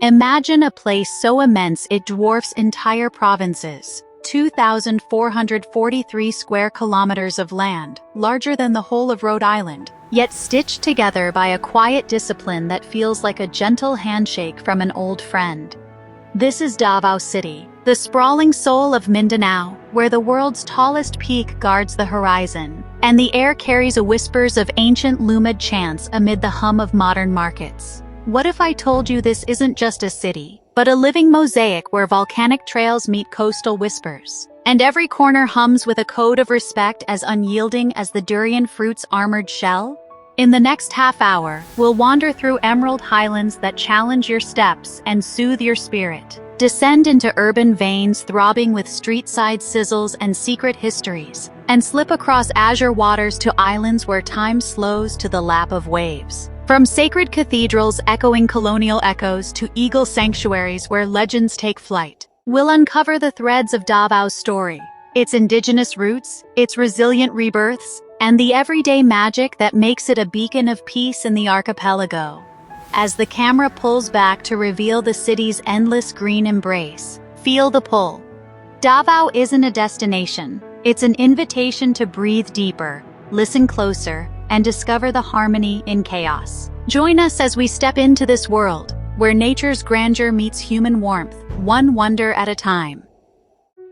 Imagine a place so immense it dwarfs entire provinces. 2,443 square kilometers of land, larger than the whole of Rhode Island, yet stitched together by a quiet discipline that feels like a gentle handshake from an old friend. This is Davao City, the sprawling soul of Mindanao, where the world's tallest peak guards the horizon, and the air carries a whispers of ancient Lumad chants amid the hum of modern markets. What if I told you this isn't just a city, but a living mosaic where volcanic trails meet coastal whispers, and every corner hums with a code of respect as unyielding as the durian fruit's armored shell? In the next half hour, we'll wander through emerald highlands that challenge your steps and soothe your spirit, descend into urban veins throbbing with street-side sizzles and secret histories, and slip across azure waters to islands where time slows to the lap of waves. From sacred cathedrals echoing colonial echoes to eagle sanctuaries where legends take flight, we'll uncover the threads of Davao's story, its indigenous roots, its resilient rebirths, and the everyday magic that makes it a beacon of peace in the archipelago. As the camera pulls back to reveal the city's endless green embrace, feel the pull. Davao isn't a destination, it's an invitation to breathe deeper, listen closer, and discover the harmony in chaos. Join us as we step into this world, where nature's grandeur meets human warmth, one wonder at a time.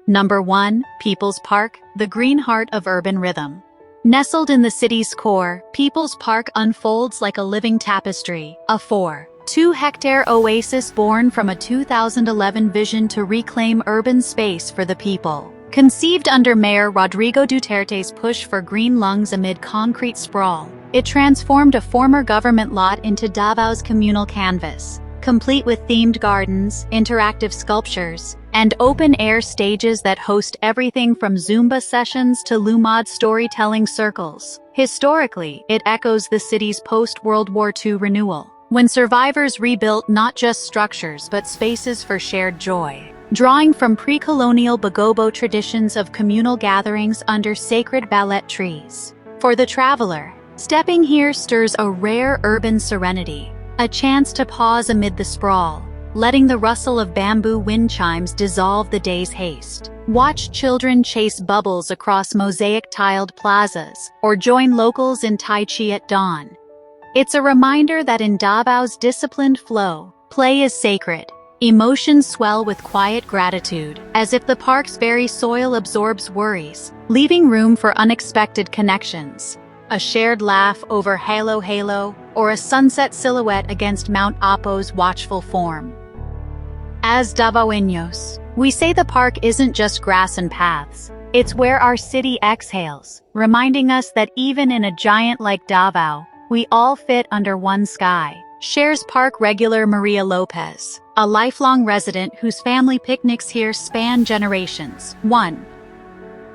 Number 1. People's Park, the green heart of urban rhythm. Nestled in the city's core, People's Park unfolds like a living tapestry, a 4.2-hectare oasis born from a 2011 vision to reclaim urban space for the people. Conceived under Mayor Rodrigo Duterte's push for green lungs amid concrete sprawl, it transformed a former government lot into Davao's communal canvas, complete with themed gardens, interactive sculptures, and open-air stages that host everything from Zumba sessions to Lumad storytelling circles. Historically, it echoes the city's post-World War II renewal, when survivors rebuilt not just structures but spaces for shared joy. Drawing from pre-colonial Bagobo traditions of communal gatherings under sacred ballet trees. For the traveler, stepping here stirs a rare urban serenity, a chance to pause amid the sprawl, letting the rustle of bamboo wind chimes dissolve the day's haste. Watch children chase bubbles across mosaic-tiled plazas, or join locals in Tai Chi at dawn. It's a reminder that in Davao's disciplined flow, play is sacred. Emotions swell with quiet gratitude, as if the park's very soil absorbs worries, leaving room for unexpected connections. A shared laugh over halo, or a sunset silhouette against Mount Apo's watchful form. As Davaoeños, we say the park isn't just grass and paths. It's where our city exhales, reminding us that even in a giant like Davao, we all fit under one sky. Shares park regular Maria Lopez, a lifelong resident whose family picnics here span generations. 1.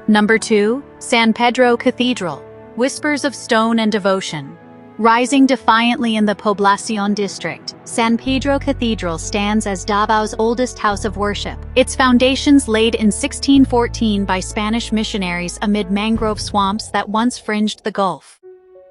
Number 2. San Pedro Cathedral, whispers of stone and devotion. Rising defiantly in the Poblacion district, San Pedro Cathedral stands as Davao's oldest house of worship, its foundations laid in 1614 by Spanish missionaries amid mangrove swamps that once fringed the Gulf.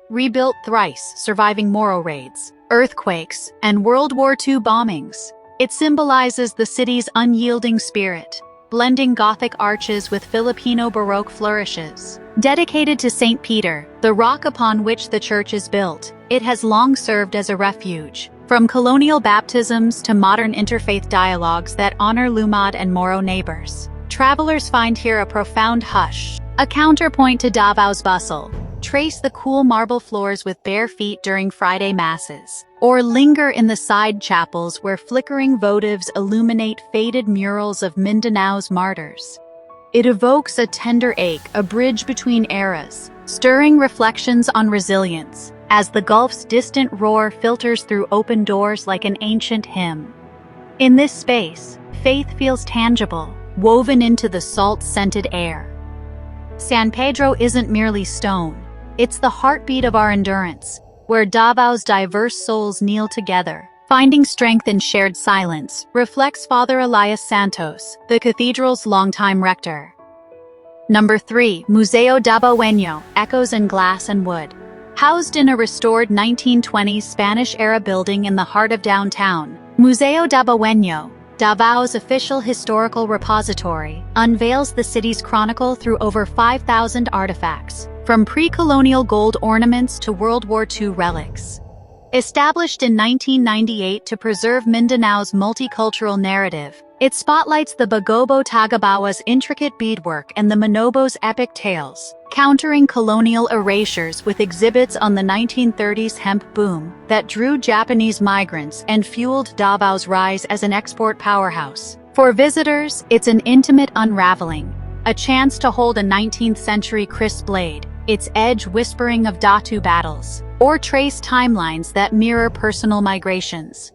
Rebuilt thrice, surviving Moro raids, earthquakes, and World War II bombings, it symbolizes the city's unyielding spirit, blending Gothic arches with Filipino Baroque flourishes. Dedicated to St. Peter, the rock upon which the church is built, it has long served as a refuge, from colonial baptisms to modern interfaith dialogues that honor Lumad and Moro neighbors. Travelers find here a profound hush, a counterpoint to Davao's bustle. Trace the cool marble floors with bare feet during Friday masses, or linger in the side chapels where flickering votives illuminate faded murals of Mindanao's martyrs. It evokes a tender ache, a bridge between eras, stirring reflections on resilience, as the Gulf's distant roar filters through open doors like an ancient hymn. In this space, faith feels tangible, woven into the salt-scented air. San Pedro isn't merely stone. It's the heartbeat of our endurance, where Davao's diverse souls kneel together, finding strength in shared silence, reflects Father Elias Santos, the cathedral's longtime rector. Number 3. Museo Davaoeño, Echoes in Glass and Wood. Housed in a restored 1920s Spanish-era building in the heart of downtown, Museo Davaoeño, Davao's official historical repository, unveils the city's chronicle through over 5,000 artifacts, from pre-colonial gold ornaments to World War II relics. Established in 1998 to preserve Mindanao's multicultural narrative, it spotlights the Bagobo Tagabawa's intricate beadwork and the Manobo's epic tales, countering colonial erasures with exhibits on the 1930s hemp boom that drew Japanese migrants and fueled Davao's rise as an export powerhouse. For visitors, it's an intimate unraveling, a chance to hold a 19th-century crisp blade, its edge whispering of Datu battles, or trace timelines that mirror personal migrations.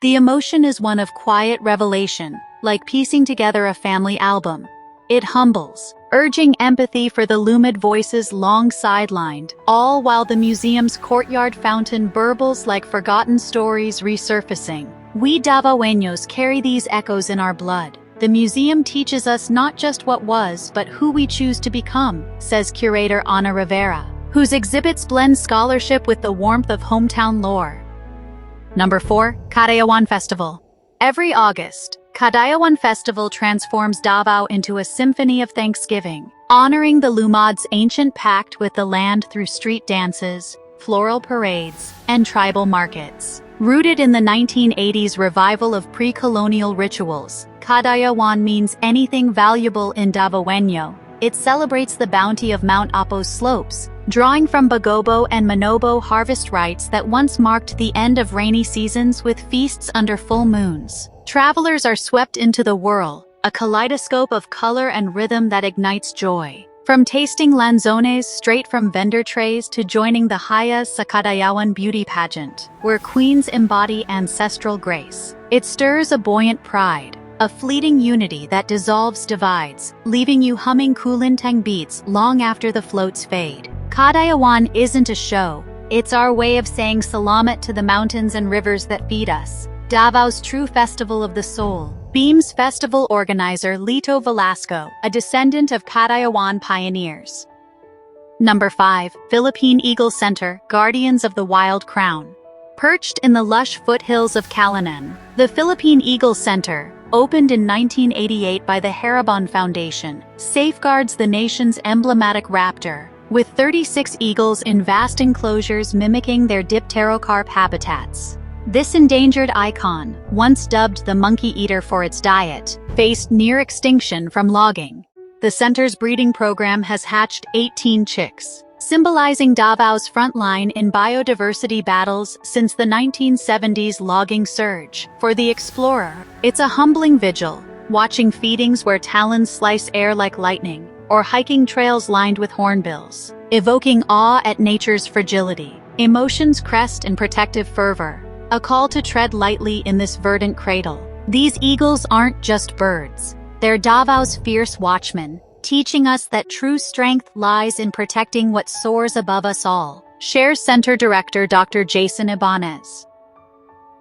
The emotion is one of quiet revelation, like piecing together a family album. It humbles, urging empathy for the Lumid voices long sidelined, all while the museum's courtyard fountain burbles like forgotten stories resurfacing. We Davaoeños carry these echoes in our blood. The museum teaches us not just what was, but who we choose to become, says curator Ana Rivera, whose exhibits blend scholarship with the warmth of hometown lore. Number 4. Kadayawan Festival. Every August, Kadayawan Festival transforms Davao into a symphony of thanksgiving, honoring the Lumad's ancient pact with the land through street dances, floral parades, and tribal markets. Rooted in the 1980s revival of pre-colonial rituals, Kadayawan means anything valuable in Davaoeño. It celebrates the bounty of Mount Apo's slopes, drawing from Bagobo and Manobo harvest rites that once marked the end of rainy seasons with feasts under full moons. Travelers are swept into the whirl, a kaleidoscope of color and rhythm that ignites joy. From tasting lanzones straight from vendor trays to joining the Haya sa Kadayawan beauty pageant, where queens embody ancestral grace. It stirs a buoyant pride, a fleeting unity that dissolves divides, leaving you humming kulintang beats long after the floats fade. Kadayawan isn't a show, it's our way of saying salamat to the mountains and rivers that feed us. Davao's true festival of the soul. Beam's festival organizer Lito Velasco, a descendant of Kadayawan pioneers. Number 5. Philippine Eagle Center, Guardians of the Wild Crown. Perched in the lush foothills of Calanan, the Philippine Eagle Center, opened in 1988 by the Haribon Foundation, safeguards the nation's emblematic raptor, with 36 eagles in vast enclosures mimicking their dipterocarp habitats. This endangered icon, once dubbed the monkey eater for its diet, faced near extinction from logging. The center's breeding program has hatched 18 chicks, symbolizing Davao's front line in biodiversity battles since the 1970s logging surge. For the explorer, it's a humbling vigil, watching feedings where talons slice air like lightning, or hiking trails lined with hornbills, evoking awe at nature's fragility. Emotions crest in protective fervor, a call to tread lightly in this verdant cradle. These eagles aren't just birds. They're Davao's fierce watchmen, teaching us that true strength lies in protecting what soars above us all, shares Center Director Dr. Jason Ibanez.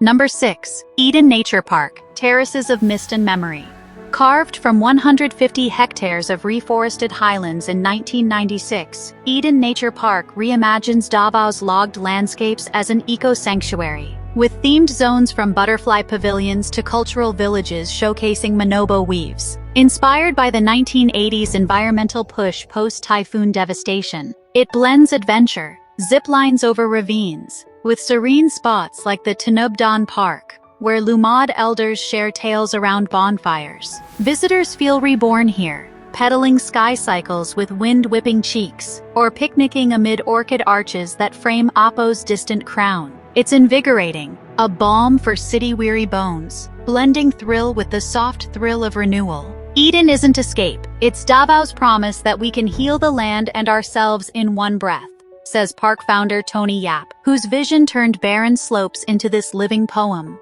Number 6. Eden Nature Park, Terraces of Mist and Memory. Carved from 150 hectares of reforested highlands in 1996, Eden Nature Park reimagines Davao's logged landscapes as an eco-sanctuary, with themed zones from butterfly pavilions to cultural villages showcasing Manobo weaves. Inspired by the 1980s environmental push post-typhoon devastation, it blends adventure, zip lines over ravines, with serene spots like the Tinubdan Park, where Lumad elders share tales around bonfires. Visitors feel reborn here, pedaling sky cycles with wind-whipping cheeks, or picnicking amid orchid arches that frame Apo's distant crown. It's invigorating, a balm for city-weary bones, blending thrill with the soft thrill of renewal. Eden isn't escape, it's Davao's promise that we can heal the land and ourselves in one breath, says park founder Tony Yap, whose vision turned barren slopes into this living poem.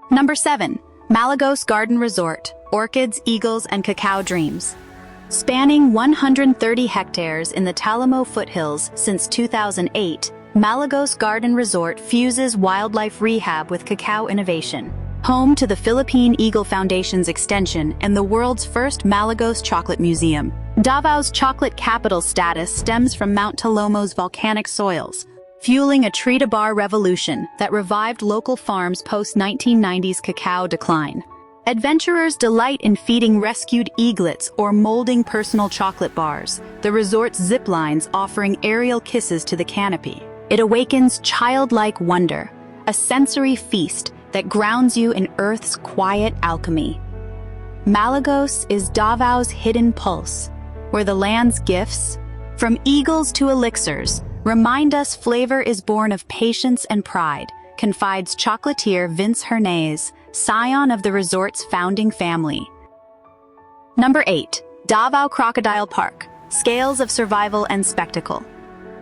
Number 7. Malagos Garden Resort, Orchids, Eagles, and Cacao Dreams. Spanning 130 hectares in the Talamo foothills since 2008, Malagos Garden Resort fuses wildlife rehab with cacao innovation. Home to the Philippine Eagle Foundation's extension and the world's first Malagos Chocolate Museum, Davao's chocolate capital status stems from Mount Talomo's volcanic soils, fueling a tree-to-bar revolution that revived local farms post-1990s cacao decline. Adventurers delight in feeding rescued eaglets or molding personal chocolate bars, the resort's zip lines offering aerial kisses to the canopy. It awakens childlike wonder, a sensory feast that grounds you in Earth's quiet alchemy. Malagos is Davao's hidden pulse, where the land's gifts, from eagles to elixirs, remind us flavor is born of patience and pride, confides chocolatier Vince Hernandez, scion of the resort's founding family. Number 8. Davao Crocodile Park, Scales of Survival and Spectacle.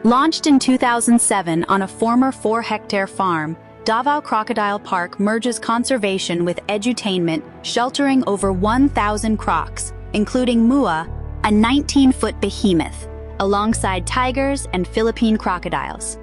Launched in 2007 on a former 4-hectare farm, Davao Crocodile Park merges conservation with edutainment, sheltering over 1,000 crocs, including Mua, a 19-foot behemoth, alongside tigers and Philippine crocodiles.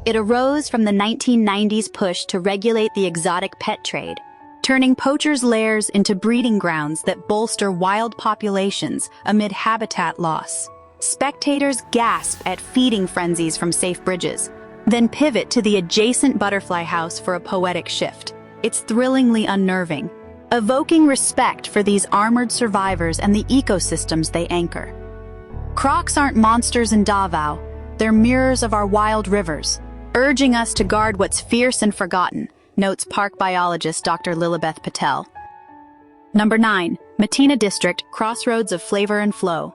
It arose from the 1990s push to regulate the exotic pet trade, turning poachers' lairs into breeding grounds that bolster wild populations amid habitat loss. Spectators gasp at feeding frenzies from safe bridges, then pivot to the adjacent butterfly house for a poetic shift. It's thrillingly unnerving, evoking respect for these armored survivors and the ecosystems they anchor. Crocs aren't monsters in Davao, they're mirrors of our wild rivers, urging us to guard what's fierce and forgotten, notes park biologist Dr. Lilibeth Patel. Number 9. Matina District, Crossroads of Flavor and Flow.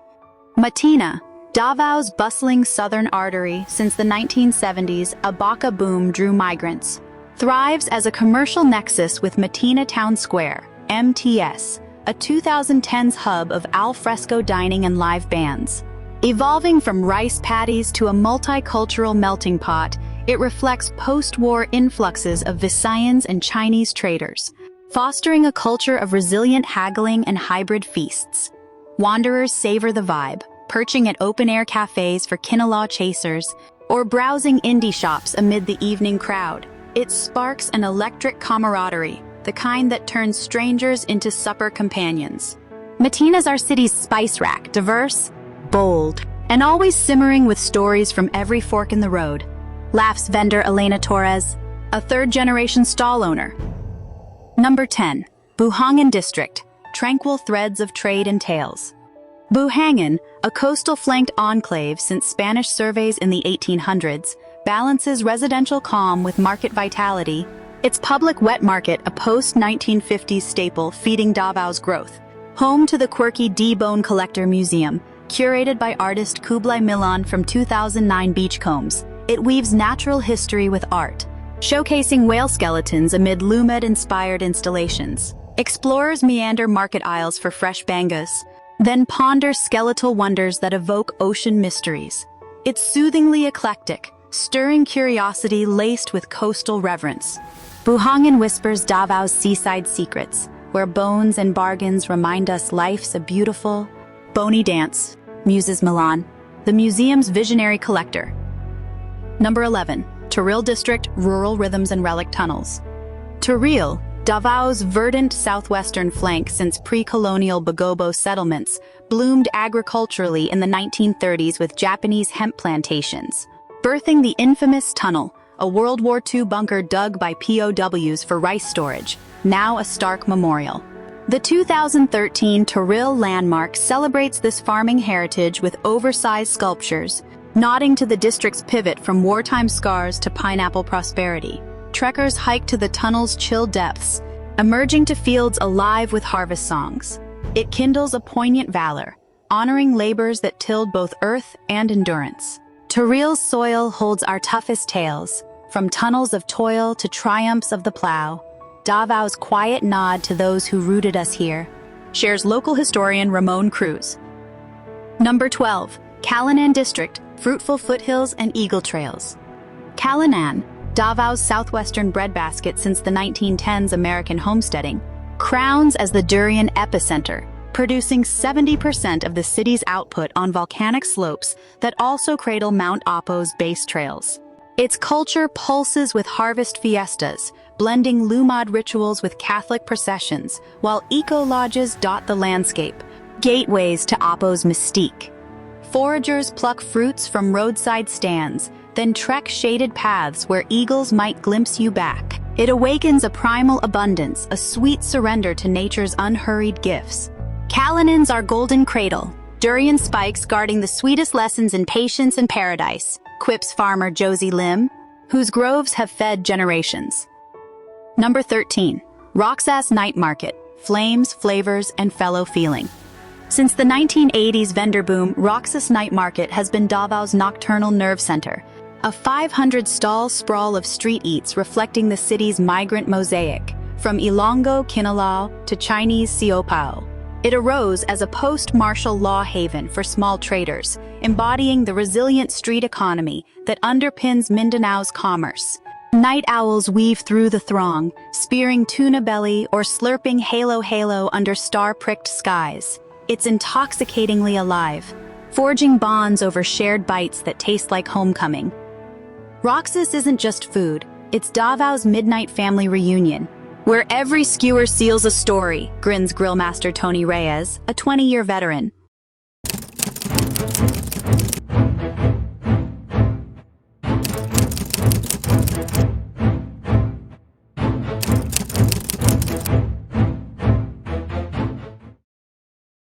Matina, Davao's bustling southern artery since the 1970s, a baka boom drew migrants, thrives as a commercial nexus with Matina Town Square, MTS, a 2010s hub of al fresco dining and live bands. Evolving from rice paddies to a multicultural melting pot, it reflects post-war influxes of Visayans and Chinese traders, fostering a culture of resilient haggling and hybrid feasts. Wanderers savor the vibe, perching at open-air cafes for kinalaw chasers, or browsing indie shops amid the evening crowd. It sparks an electric camaraderie, the kind that turns strangers into supper companions. Matina's our city's spice rack, diverse, bold, and always simmering with stories from every fork in the road. Laughs vendor Elena Torres, a third-generation stall owner. Number 10. Buhangin District, Tranquil Threads of Trade and Tales. Buhangin, a coastal-flanked enclave since Spanish surveys in the 1800s, balances residential calm with market vitality. Its public wet market, a post-1950s staple feeding Davao's growth. Home to the quirky D-Bone Collector Museum, curated by artist Kublai Milan from 2009 Beachcombs. It weaves natural history with art, showcasing whale skeletons amid Lumed-inspired installations. Explorers meander market aisles for fresh bangus, then ponder skeletal wonders that evoke ocean mysteries. It's soothingly eclectic, stirring curiosity laced with coastal reverence. Buhangin whispers Davao's seaside secrets, where bones and bargains remind us life's a beautiful, bony dance, muses Milan, the museum's visionary collector. Number 11. Toril District, Rural Rhythms and Relic Tunnels. Toril, Davao's verdant southwestern flank since pre-colonial Bagobo settlements, bloomed agriculturally in the 1930s with Japanese hemp plantations, birthing the infamous tunnel, a World War II bunker dug by POWs for rice storage, now a stark memorial. The 2013 Toril landmark celebrates this farming heritage with oversized sculptures, nodding to the district's pivot from wartime scars to pineapple prosperity. Trekkers hike to the tunnel's chill depths, emerging to fields alive with harvest songs. It kindles a poignant valor, honoring labors that tilled both earth and endurance. Toril's soil holds our toughest tales, from tunnels of toil to triumphs of the plow. Davao's quiet nod to those who rooted us here, shares local historian Ramon Cruz. Number 12. Calanan District, Fruitful Foothills and Eagle Trails. Calanan, Davao's southwestern breadbasket since the 1910s American homesteading, crowns as the durian epicenter, producing 70% of the city's output on volcanic slopes that also cradle Mount Apo's base trails. Its culture pulses with harvest fiestas, blending Lumad rituals with Catholic processions, while eco-lodges dot the landscape, gateways to Apo's mystique. Foragers pluck fruits from roadside stands, then trek shaded paths where eagles might glimpse you back. It awakens a primal abundance, a sweet surrender to nature's unhurried gifts. Calanan's our golden cradle, durian spikes guarding the sweetest lessons in patience and paradise, quips farmer Josie Lim, whose groves have fed generations. Number 13. Roxas Night Market, flames, flavors, and fellow feeling. Since the 1980s vendor boom, Roxas Night Market has been Davao's nocturnal nerve center, a 500-stall sprawl of street eats reflecting the city's migrant mosaic, from Ilonggo Kinilaw to Chinese Siopao. It arose as a post-martial law haven for small traders, embodying the resilient street economy that underpins Mindanao's commerce. Night owls weave through the throng, spearing tuna belly or slurping halo under star-pricked skies. It's intoxicatingly alive, forging bonds over shared bites that taste like homecoming. Roxas isn't just food, it's Davao's midnight family reunion, where every skewer seals a story, grins grillmaster Tony Reyes, a 20-year veteran.